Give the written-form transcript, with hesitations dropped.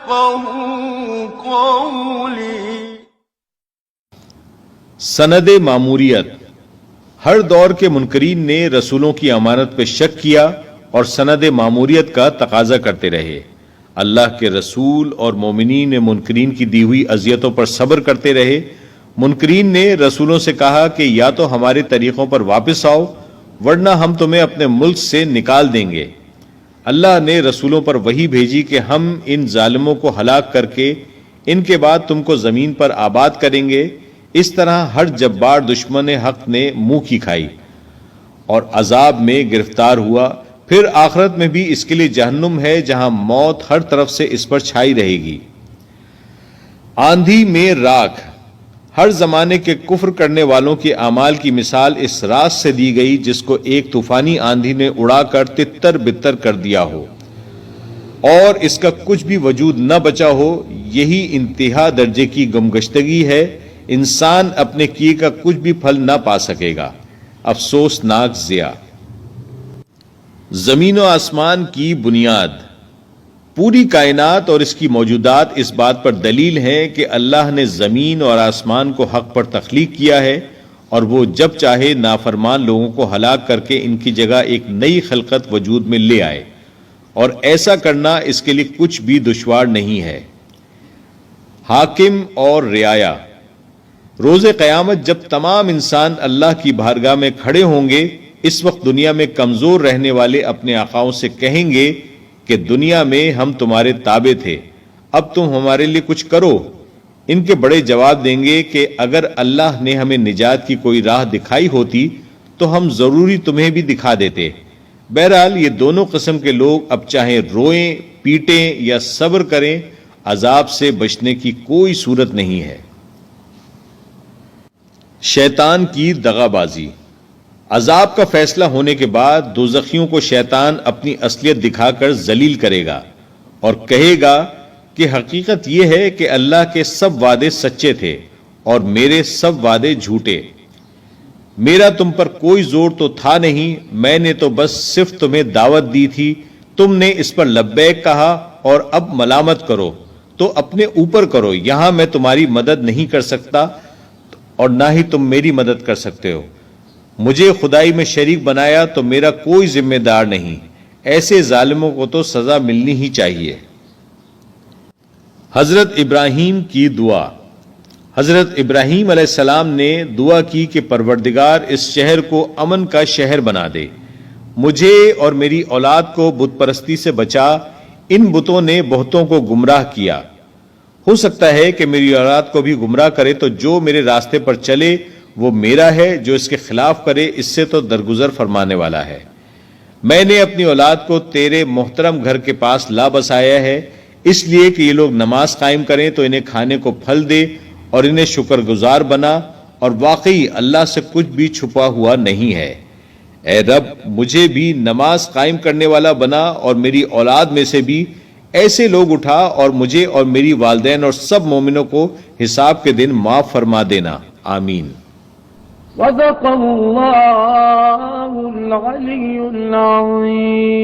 يفقهوا قولي. سند ماموریت. ہر دور کے منکرین نے رسولوں کی امانت پہ شک کیا اور سند ماموریت کا تقاضا کرتے رہے. اللہ کے رسول اور مومنین منکرین کی دی ہوئی اذیتوں پر صبر کرتے رہے. منکرین نے رسولوں سے کہا کہ یا تو ہمارے طریقوں پر واپس آؤ ورنہ ہم تمہیں اپنے ملک سے نکال دیں گے. اللہ نے رسولوں پر وحی بھیجی کہ ہم ان ظالموں کو ہلاک کر کے ان کے بعد تم کو زمین پر آباد کریں گے. اس طرح ہر جبار دشمن حق نے منہ کی کھائی اور عذاب میں گرفتار ہوا. پھر آخرت میں بھی اس کے لیے جہنم ہے جہاں موت ہر طرف سے اس پر چھائی رہے گی. آندھی میں راکھ. ہر زمانے کے کفر کرنے والوں کے اعمال کی مثال اس راس سے دی گئی جس کو ایک طوفانی آندھی نے اڑا کر تتر بتر کر دیا ہو اور اس کا کچھ بھی وجود نہ بچا ہو. یہی انتہا درجے کی گمگشتگی ہے. انسان اپنے کیے کا کچھ بھی پھل نہ پا سکے گا. افسوسناک ضیاء. زمین و آسمان کی بنیاد. پوری کائنات اور اس کی موجودات اس بات پر دلیل ہے کہ اللہ نے زمین اور آسمان کو حق پر تخلیق کیا ہے اور وہ جب چاہے نافرمان لوگوں کو ہلاک کر کے ان کی جگہ ایک نئی خلقت وجود میں لے آئے اور ایسا کرنا اس کے لیے کچھ بھی دشوار نہیں ہے. حاکم اور رعایا. روز قیامت جب تمام انسان اللہ کی بارگاہ میں کھڑے ہوں گے اس وقت دنیا میں کمزور رہنے والے اپنے آقاؤں سے کہیں گے کہ دنیا میں ہم تمہارے تابع تھے اب تم ہمارے لیے کچھ کرو. ان کے بڑے جواب دیں گے کہ اگر اللہ نے ہمیں نجات کی کوئی راہ دکھائی ہوتی تو ہم ضروری تمہیں بھی دکھا دیتے. بہرحال یہ دونوں قسم کے لوگ اب چاہے روئیں پیٹیں یا صبر کریں عذاب سے بچنے کی کوئی صورت نہیں ہے. شیطان کی دغا بازی. عذاب کا فیصلہ ہونے کے بعد دوزخیوں کو شیطان اپنی اصلیت دکھا کر ذلیل کرے گا اور کہے گا کہ حقیقت یہ ہے کہ اللہ کے سب وعدے سچے تھے اور میرے سب وعدے جھوٹے. میرا تم پر کوئی زور تو تھا نہیں. میں نے تو بس صرف تمہیں دعوت دی تھی. تم نے اس پر لبیک کہا اور اب ملامت کرو تو اپنے اوپر کرو. یہاں میں تمہاری مدد نہیں کر سکتا اور نہ ہی تم میری مدد کر سکتے ہو. مجھے خدائی میں شریک بنایا تو میرا کوئی ذمہ دار نہیں. ایسے ظالموں کو تو سزا ملنی ہی چاہیے. حضرت ابراہیم کی دعا. حضرت ابراہیم علیہ السلام نے دعا کی کہ پروردگار اس شہر کو امن کا شہر بنا دے. مجھے اور میری اولاد کو بت پرستی سے بچا. ان بتوں نے بہتوں کو گمراہ کیا. ہو سکتا ہے کہ میری اولاد کو بھی گمراہ کرے تو جو میرے راستے پر چلے وہ میرا ہے. جو اس کے خلاف کرے اس سے تو درگزر فرمانے والا ہے. میں نے اپنی اولاد کو تیرے محترم گھر کے پاس لا بسایا ہے اس لیے کہ یہ لوگ نماز قائم کریں تو انہیں کھانے کو پھل دے اور انہیں شکر گزار بنا اور واقعی اللہ سے کچھ بھی چھپا ہوا نہیں ہے. اے رب مجھے بھی نماز قائم کرنے والا بنا اور میری اولاد میں سے بھی ایسے لوگ اٹھا اور مجھے اور میری والدین اور سب مومنوں کو حساب کے دن معاف فرما دینا. آمین. صدق اللہ العلی العظیم.